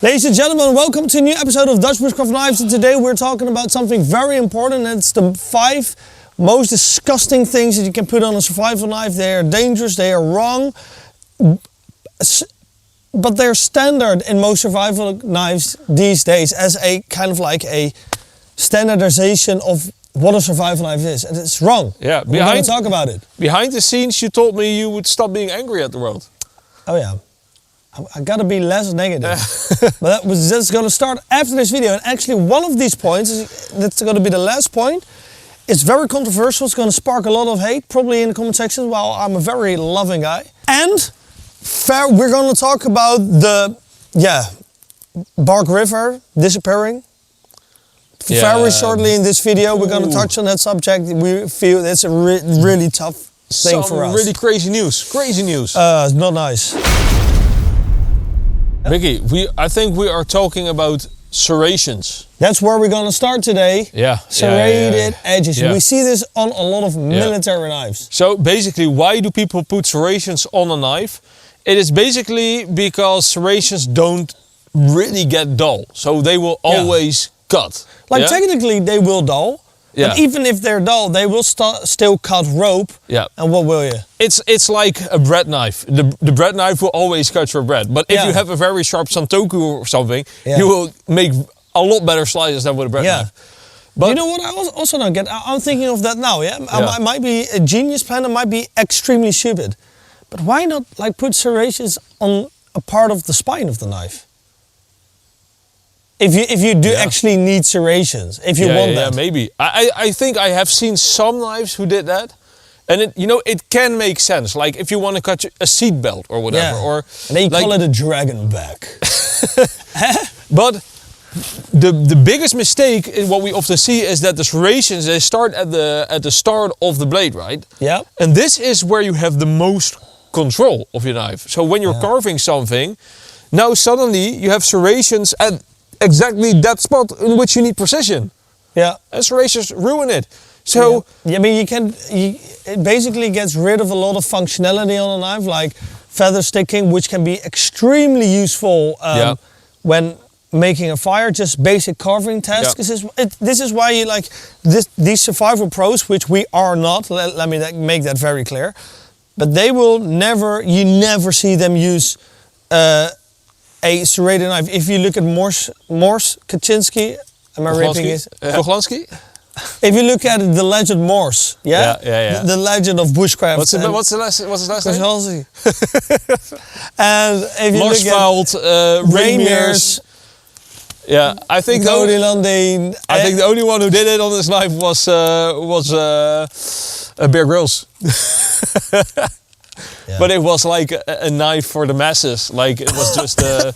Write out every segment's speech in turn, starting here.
Ladies and gentlemen, welcome to a new episode of Dutch Bushcraft Knives, and today we're talking about something very important, and it's the 5 most disgusting things that you can put on a survival knife. They are dangerous, they are wrong, but they're standard in most survival knives these days as a kind of like a standardization of what a survival knife is, and it's wrong. Yeah, we're going to talk about it. Behind the scenes you told me you would stop being angry at the world. Oh yeah. I gotta be less negative. But that's gonna start after this video. And actually one of these points, that's gonna be the last point, it's very controversial. It's gonna spark a lot of hate, probably in the comment section. Well, I'm a very loving guy. And we're gonna talk about the, Bark River disappearing. Very shortly in this video, we're gonna touch on that subject. We feel it's a really tough thing for us. Really crazy news, It's not nice. Mikkie, I think we are talking about serrations. That's where we're gonna start today. Yeah. Serrated edges. Yeah. We see this on a lot of military knives. So basically, why do people put serrations on a knife? It is basically because serrations don't really get dull. So they will always cut. Like technically they will dull. Yeah. But even if they're dull, they will still cut rope. Yeah. And what will you? It's like a bread knife. The bread knife will always cut your bread. But if you have a very sharp santoku or something, you will make a lot better slices than with a bread knife. But you know what I also don't get? I'm thinking of that now, I might be a genius plan, it might be extremely stupid. But why not like put serrations on a part of the spine of the knife? If you do actually need serrations, if you want that. Yeah, maybe. I think I have seen some knives who did that. And it can make sense. Like if you want to cut a seat belt or whatever. Yeah. Or and they call it a dragon back. But the biggest mistake in what we often see is that the serrations, they start at the start of the blade, right? Yeah. And this is where you have the most control of your knife. So when you're carving something, now suddenly you have serrations at exactly that spot in which you need precision. Yeah. And serrations ruin it. So I mean, it basically gets rid of a lot of functionality on a knife, like feather sticking, which can be extremely useful when making a fire, just basic carving tasks. This is why you like these survival pros, which we are not, let me make that very clear, but they will you never see them use a serrated knife. If you look at Morse Kaczynski, am I ripping it? Poglansky? If you look at the legend Morse, the legend of Bushcraft. What's his last name? And if you look at Raymeers, I think the only one who did it on this knife was Bear Grylls. But it was like a knife for the masses. Like it was just to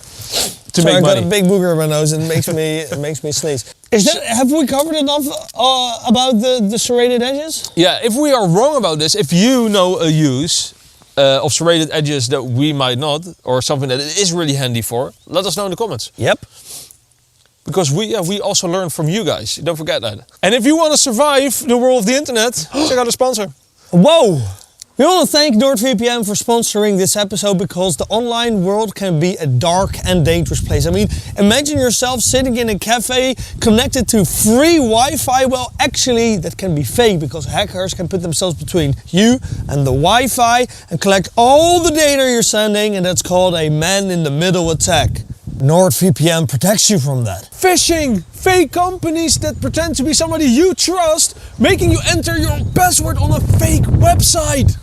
make money. I got a big booger on my nose and it makes me sneeze. Have we covered enough about the serrated edges? Yeah, if we are wrong about this, if you know a use of serrated edges that we might not, or something that it is really handy for, let us know in the comments. Yep. Because we also learn from you guys. Don't forget that. And if you want to survive the world of the internet, check out a sponsor. Whoa! We want to thank NordVPN for sponsoring this episode, because the online world can be a dark and dangerous place. I mean, imagine yourself sitting in a cafe connected to free Wi-Fi. Well, actually, that can be fake, because hackers can put themselves between you and the Wi-Fi and collect all the data you're sending, and that's called a man-in-the-middle attack. NordVPN protects you from that. Phishing! Fake companies that pretend to be somebody you trust, making you enter your password on a fake website.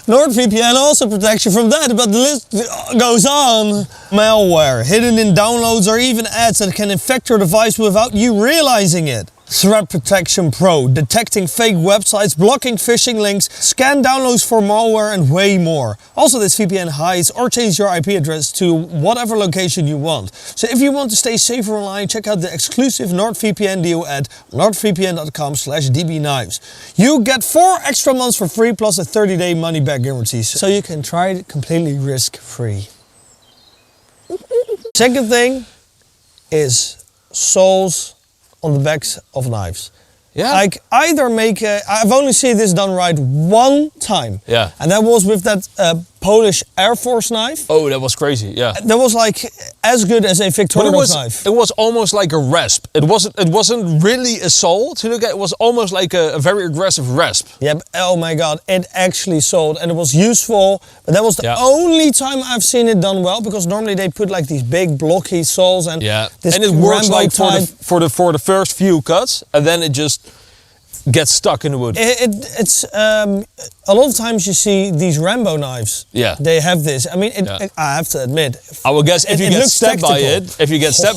NordVPN also protects you from that, but the list goes on. Malware, hidden in downloads, or even ads that can infect your device without you realizing it. Threat Protection Pro, detecting fake websites, blocking phishing links, scan downloads for malware, and way more. Also, this VPN hides or changes your IP address to whatever location you want. So if you want to stay safer online, check out the exclusive NordVPN deal at nordvpn.com/dbknives. You get 4 extra months for free, plus a 30-day money-back guarantee, so you can try it completely risk-free. Second thing is soles on the backs of knives. Yeah. Like either I've only seen this done right one time. Yeah. And that was with that Polish Air Force knife. Oh, that was crazy. Yeah. That was like as good as a Victorinox knife. It was almost like a rasp. It wasn't really a saw to look at. It was almost like a very aggressive rasp. Yeah. But, oh my God! It actually sold, and it was useful. But that was the only time I've seen it done well, because normally they put like these big blocky saws and this and it works Rambo like for the first few cuts, and then it just gets stuck in the wood. It's a lot of times you see these Rambo knives. Yeah, they have this. I mean, I have to admit. I would guess if you get stabbed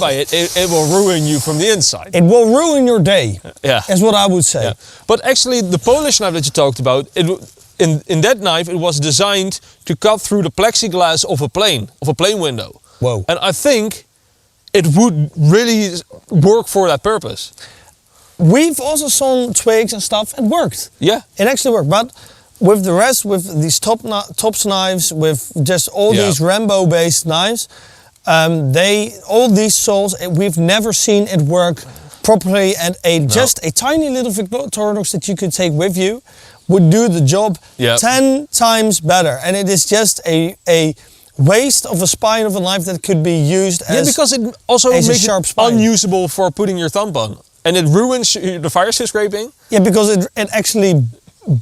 by it, it will ruin you from the inside. It will ruin your day. Yeah, is what I would say. Yeah. But actually, the Polish knife that you talked about, in that knife, it was designed to cut through the plexiglass of a plane window. Whoa! And I think it would really work for that purpose. We've also seen twigs and stuff. It worked. Yeah, it actually worked. But with the rest, with these tops knives, with just all these Rambo-based knives, all these saws, we've never seen it work properly. And just a tiny little Victorinox that you could take with you would do the job 10 times better. And it is just a waste of a spine of a knife that could be used as because it also makes sharp it spine. Unusable for putting your thumb on. And it ruins the fire steel scraping? Yeah, because it actually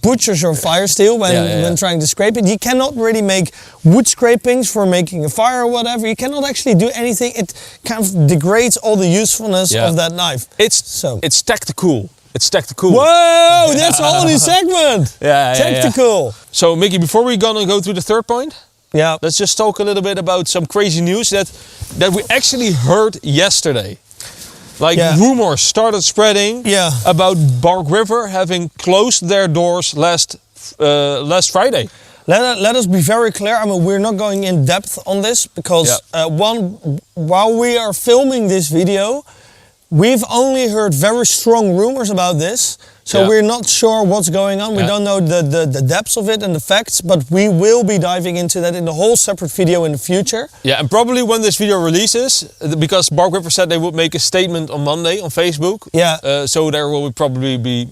butchers your fire steel when trying to scrape it. You cannot really make wood scrapings for making a fire or whatever. You cannot actually do anything. It kind of degrades all the usefulness of that knife. It's tactical. It's tactical. Whoa, that's a whole new segment. Tactical. So, Mikkie, before we're gonna go to the third point, let's just talk a little bit about some crazy news that we actually heard yesterday. Like rumors started spreading about Bark River having closed their doors last Friday. Let us be very clear. I mean, we're not going in depth on this because while we are filming this video, we've only heard very strong rumors about this. So we're not sure what's going on. We don't know the depths of it and the facts, but we will be diving into that in a whole separate video in the future. Yeah, and probably when this video releases, because Bark River said they would make a statement on Monday on Facebook. Yeah. So there will probably be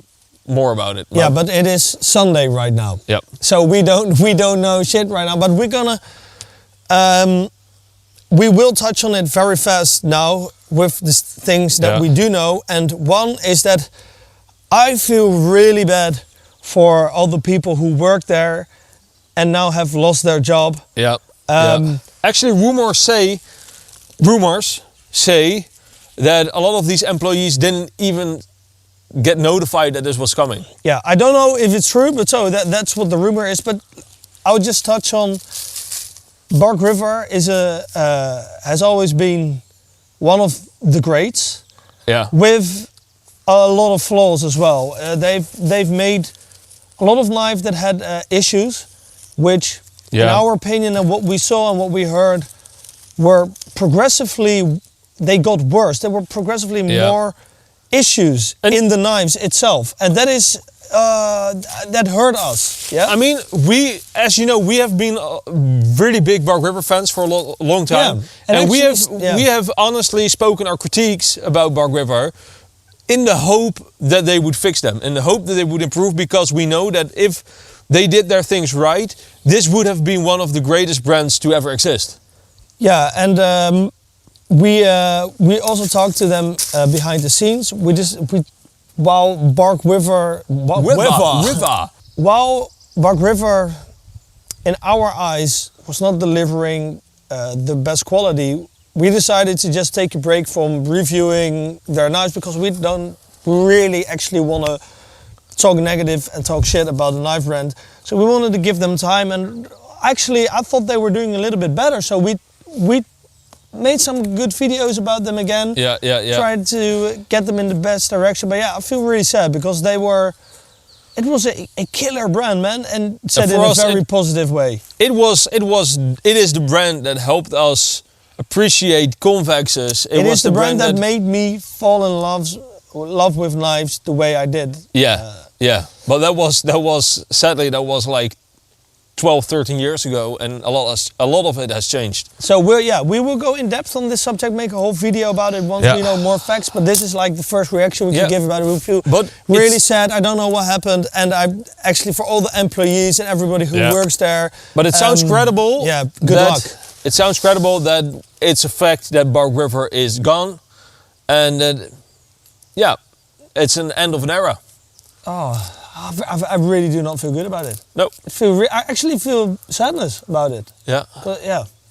more about it. Yeah, but it is Sunday right now. Yeah. So we don't know shit right now, but we're gonna we will touch on it very fast now with the things that we do know, and one is that I feel really bad for all the people who work there and now have lost their job. Yeah. Actually, rumors say that a lot of these employees didn't even get notified that this was coming. Yeah, I don't know if it's true, but that's what the rumor is. But I'll just touch on Bark River has always been one of the greats. Yeah. With a lot of flaws as well. They've made a lot of knives that had issues, which in our opinion and what we saw and what we heard were progressively, they got worse. There were progressively more issues in the knives itself, and that is that hurt us. Yeah, I mean, as you know, we have been really big Bark River fans for a long time, and we have honestly spoken our critiques about Bark River in the hope that they would fix them, in the hope that they would improve, because we know that if they did their things right, this would have been one of the greatest brands to ever exist. Yeah, and we also talked to them behind the scenes. While Bark River, while Bark River, in our eyes, was not delivering the best quality, we decided to just take a break from reviewing their knives, because we don't really actually want to talk negative and talk shit about the knife brand. So we wanted to give them time, and actually I thought they were doing a little bit better. So we made some good videos about them again. Tried to get them in the best direction. But yeah, I feel really sad, because it was a killer brand, man, and said in a very positive way. It is the brand that helped us appreciate convexes. It is the brand that made me fall in love with knives the way I did. Yeah. But that was sadly like 12, 13 years ago, and a lot of it has changed. So we will go in depth on this subject, make a whole video about it once we know more facts. But this is like the first reaction we can give about it. We feel really sad. I don't know what happened, and I'm actually for all the employees and everybody who works there. But it sounds credible. Yeah, good luck. It sounds credible that it's a fact that Bark River is gone, and that it's an end of an era. Oh. I really do not feel good about it. No. I actually feel sadness about it. Yeah. But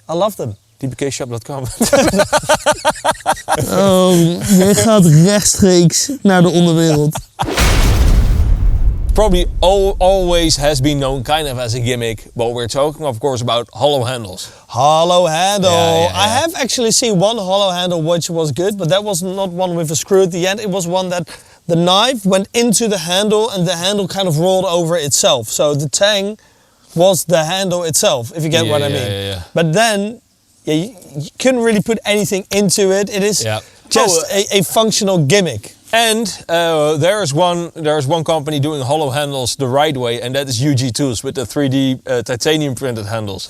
I love them. DBKshop.com. Je gaat rechtstreeks naar de onderwereld. Probably always has been known kind of as a gimmick, but we're talking of course about hollow handles. Hollow handle. I have actually seen one hollow handle which was good, but that was not one with a screw at the end. It was one that the knife went into the handle and the handle kind of rolled over itself. So the tang was the handle itself, if you get what I mean. But then you couldn't really put anything into it. It is just a functional gimmick. And there's one company doing hollow handles the right way, and that is UG Tools with the 3D titanium printed handles.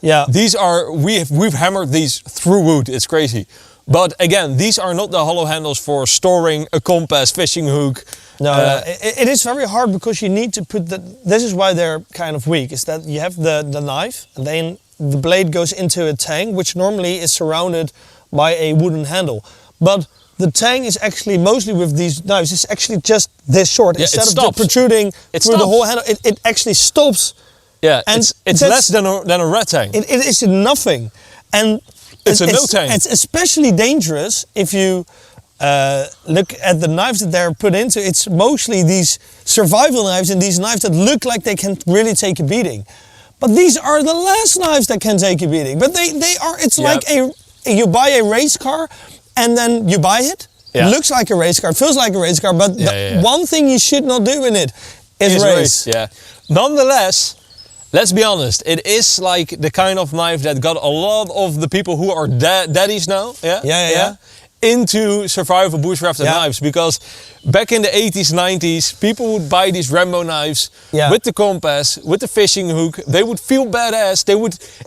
Yeah, these are we've hammered these through wood. It's crazy. But again, these are not the hollow handles for storing a compass, fishing hook. No, it is very hard because you need to put this is why they're kind of weak, is that you have the knife and then the blade goes into a tang, which normally is surrounded by a wooden handle. But the tang is actually, mostly with these knives, it's actually just this short. Instead of protruding through the whole handle, it actually stops. Yeah, and it's less than a red tang. It is nothing. And it's a no tang. It's especially dangerous if you look at the knives that they're put into. It's mostly these survival knives and these knives that look like they can really take a beating. But these are the last knives that can take a beating. But they are, it's like you buy a race car and then you buy it. It looks like a race car, feels like a race car, but one thing you should not do in it is race. Yeah. Nonetheless, let's be honest, it is like the kind of knife that got a lot of the people who are daddies now, into survival bushcraft knives, because back in the 80s, 90s, people would buy these Rambo knives with the compass, with the fishing hook. They would feel badass.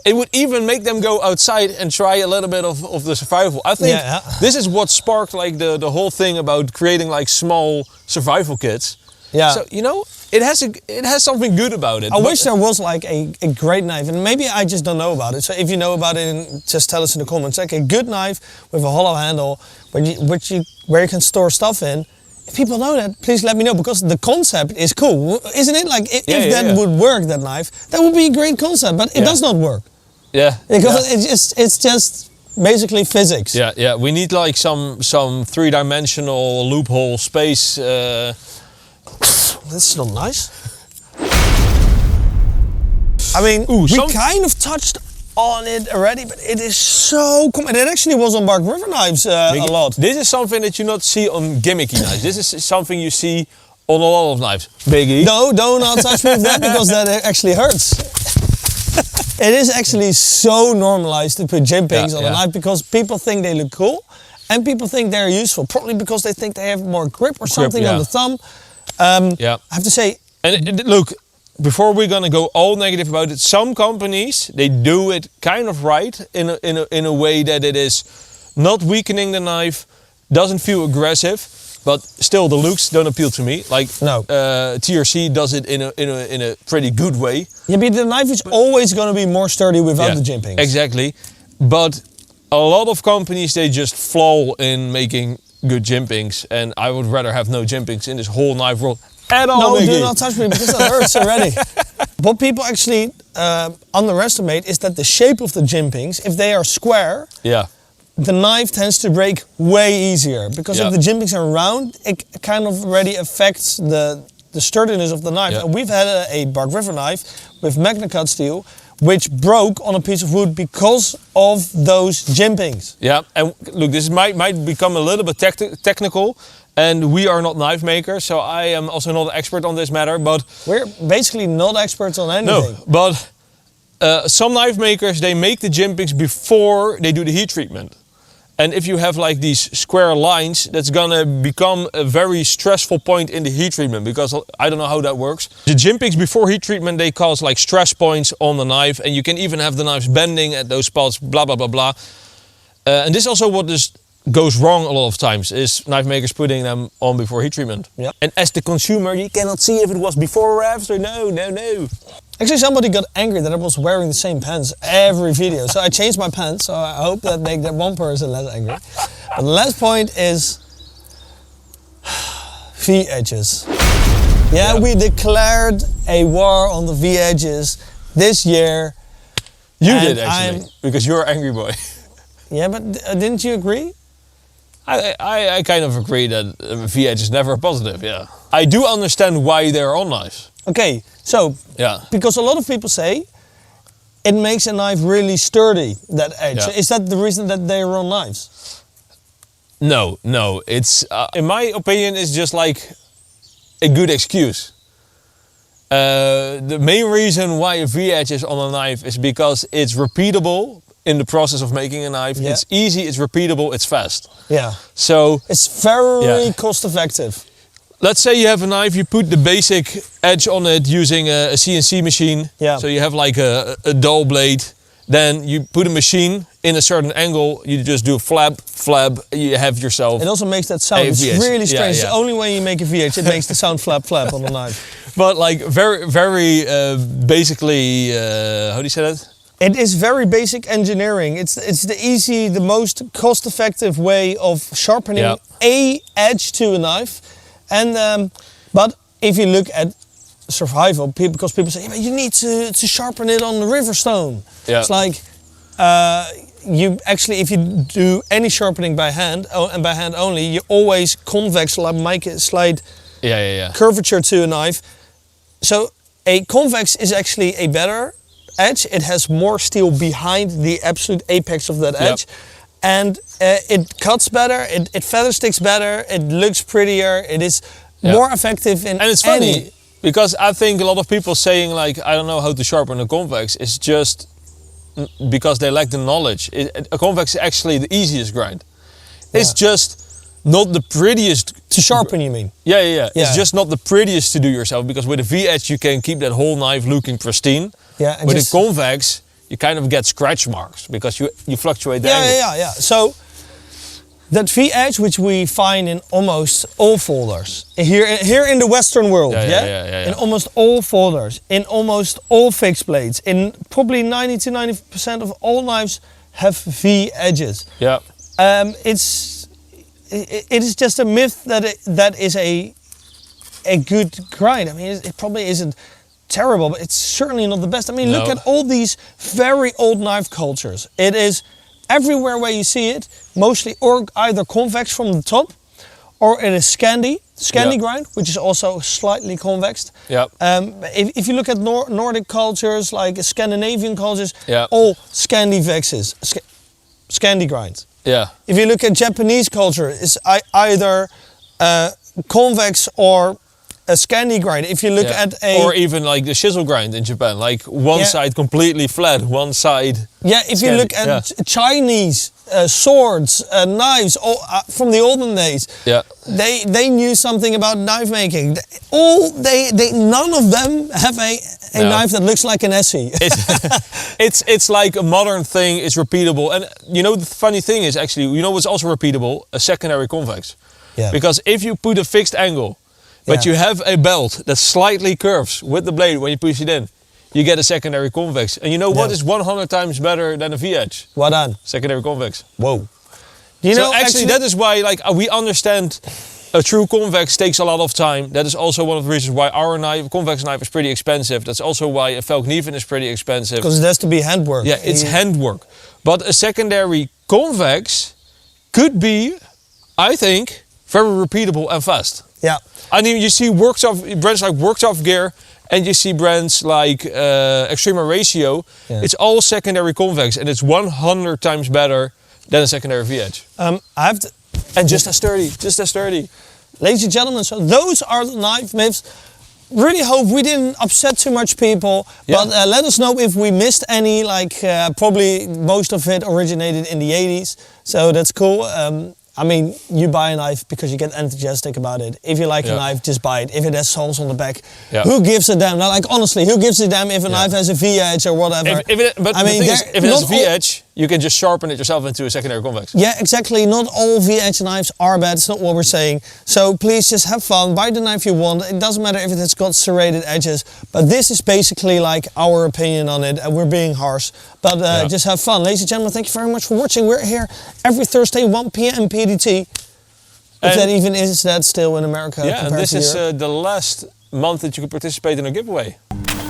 It would even make them go outside and try a little bit of the survival. I think this is what sparked like the whole thing about creating like small survival kits. Yeah. So, you know, it has something good about it. I wish there was like a great knife, and maybe I just don't know about it. So if you know about it, just tell us in the comments. Like a good knife with a hollow handle where you can store stuff in. If people know that, please let me know, because the concept is cool, isn't it? Like if that would work, that knife, that would be a great concept, but it does not work. Yeah. Because it's just basically physics. Yeah, yeah. We need like some three-dimensional loophole space. This is not nice. I mean, we kind of touched on it already, but it is so common. It actually was on Bark River knives a lot. This is something that you not see on gimmicky knives. This is something you see on a lot of knives. Biggie. No, do not touch me with that, because that actually hurts. It is actually so normalized to put gimpings on a knife, because people think they look cool and people think they're useful. Probably because they think they have more grip or something on the thumb. I have to say, and look, before we're gonna go all negative about it, some companies, they do it kind of right in a way that it is not weakening the knife, doesn't feel aggressive, but still the looks don't appeal to me. Like TRC does it in a pretty good way. Yeah, but the knife is always gonna be more sturdy without the gimpings. Exactly, but a lot of companies, they just flaw in making good gimpings, and I would rather have no gimpings in this whole knife world at all. No, Mikkie. do not touch me, because that hurts already. What people actually underestimate is that the shape of the gimpings, if they are square, the knife tends to break way easier, because if the gimpings are round, it kind of already affects the sturdiness of the knife. And we've had a Bark River knife with Magna Cut steel, which broke on a piece of wood because of those gimpings. Yeah, and look, this might become a little bit technical, and we are not knife makers, so I am also not an expert on this matter, but... We're basically not experts on anything. No, but some knife makers, they make the gimpings before they do the heat treatment. And if you have like these square lines, that's gonna become a very stressful point in the heat treatment, because I don't know how that works. The gimpings before heat treatment, they cause like stress points on the knife, and you can even have the knives bending at those spots, blah, blah, blah, blah. And this is also what goes wrong a lot of times, is knife makers putting them on before heat treatment. Yep. And as the consumer, you cannot see if it was before or after. No, no, no. Actually, somebody got angry that I was wearing the same pants every video. So I changed my pants, so I hope that makes that one person less angry. But the last point is V-edges. Yeah, we declared a war on the V-edges this year. You did, actually, because you're an angry boy. Yeah, but didn't you agree? I kind of agree that V-edge is never a positive, yeah. I do understand why they're on knives. Okay, so, because a lot of people say it makes a knife really sturdy, that edge. Yeah. Is that the reason that they're on knives? No, no. It's, in my opinion, it's just like a good excuse. The main reason why a V-edge is on a knife is because it's repeatable in the process of making a knife. Yeah. It's easy, it's repeatable, it's fast. Yeah. So it's very cost effective. Let's say you have a knife, you put the basic edge on it using a CNC machine. Yeah. So you have like a dull blade. Then you put a machine in a certain angle, you just do flab, flab, you have yourself. It also makes that sound. It's really strange. Yeah, yeah. It's the only way you make a VH, it makes the sound flap, flap on the knife. But like very, very basically, how do you say that? It is very basic engineering. It's the most cost-effective way of sharpening a edge to a knife. And but if you look at survival, because people say, yeah, but you need to sharpen it on the river stone. Yeah. It's like you actually, if you do any sharpening by hand and by hand only, you always convex, like make a slight curvature to a knife. So a convex is actually a better edge. It has more steel behind the absolute apex of that edge. And it cuts better, it feather sticks better, it looks prettier, it is more effective in. And it's funny, because I think a lot of people saying like, I don't know how to sharpen a convex, is just because they lack the knowledge. A convex is actually the easiest grind. It's just not the prettiest. To sharpen, you mean? Yeah. It's just not the prettiest to do yourself, because with a V-edge you can keep that whole knife looking pristine. Yeah. And with a convex, you kind of get scratch marks because you fluctuate the angle. Yeah. So that V-edge, which we find in almost all folders here in the Western world, in almost all folders, in almost all fixed blades, in probably 90 to 90% of all knives have V-edges. Yeah. It is just a myth that is a good grind. I mean, it probably isn't terrible, but it's certainly not the best. I mean, look at all these very old knife cultures. It is everywhere where you see it, mostly or either convex from the top, or it is Scandi grind, which is also slightly convexed. Yeah. If you look at Nordic cultures, like Scandinavian cultures, all Scandi vexes, Scandi grinds. Yeah. If you look at Japanese culture, it's either convex or a Scandi grind. If you look at or even like the chisel grind in Japan, like one side completely flat, one side. Yeah, if you look at Chinese swords, knives, from the olden days, they knew something about knife making. None of them have a knife that looks like an Essie. It's like a modern thing. It's repeatable, and you know the funny thing is actually, you know what's also repeatable? A secondary convex. Yeah. Because if you put a fixed angle, but you have a belt that slightly curves with the blade when you push it in, you get a secondary convex. And you know what is 100 times better than a V-edge? What? Secondary convex. Whoa. You know, actually that is why, like, we understand a true convex takes a lot of time. That is also one of the reasons why our convex knife is pretty expensive. That's also why a Falknieven is pretty expensive. Because it has to be handwork. Yeah, it's handwork. But a secondary convex could be, I think, very repeatable and fast. Yeah. I mean, you see brands like Worktoff Gear, and you see brands like Extrema Ratio. Yeah. It's all secondary convex, and it's 100 times better than a secondary V-edge. And just as sturdy, Ladies and gentlemen, so those are the knife myths. really hope we didn't upset too much people. But let us know if we missed any. Like probably most of it originated in the 80s, so that's cool. I mean, you buy a knife because you get enthusiastic about it. If you like a knife, just buy it. If it has soles on the back, who gives a damn? Now, like honestly, who gives a damn if a knife has a V-edge or whatever? If it has a V-edge, you can just sharpen it yourself into a secondary convex. Yeah, exactly. Not all V-edge knives are bad. It's not what we're saying. So please just have fun. Buy the knife you want. It doesn't matter if it has got serrated edges. But this is basically like our opinion on it, and we're being harsh. But just have fun. Ladies and gentlemen, thank you very much for watching. We're here every Thursday, 1 p.m. PDT. If that even is that still in America. Yeah, and this is the last month that you can participate in a giveaway.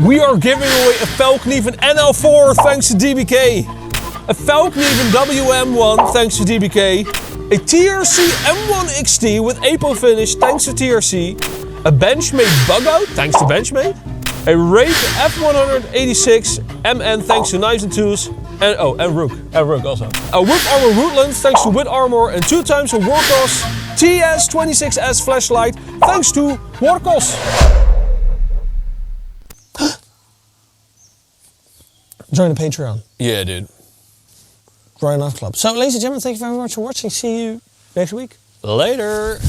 We are giving away a Falknieven NL4 thanks to DBK. A Falknieven WM1 thanks to DBK. A TRC M1 XT with APO finish thanks to TRC. A Benchmade bug out thanks to Benchmade. A Rake F186 MN thanks to Knives and Tools. And Rook also. A Wood Armor Woodland thanks to Wood Armor, and 2 times a Warcos TS26S flashlight thanks to Warcos. Join the Patreon. Yeah, dude. Royal Knife Club. So, ladies and gentlemen, thank you very much for watching. See you next week. Later.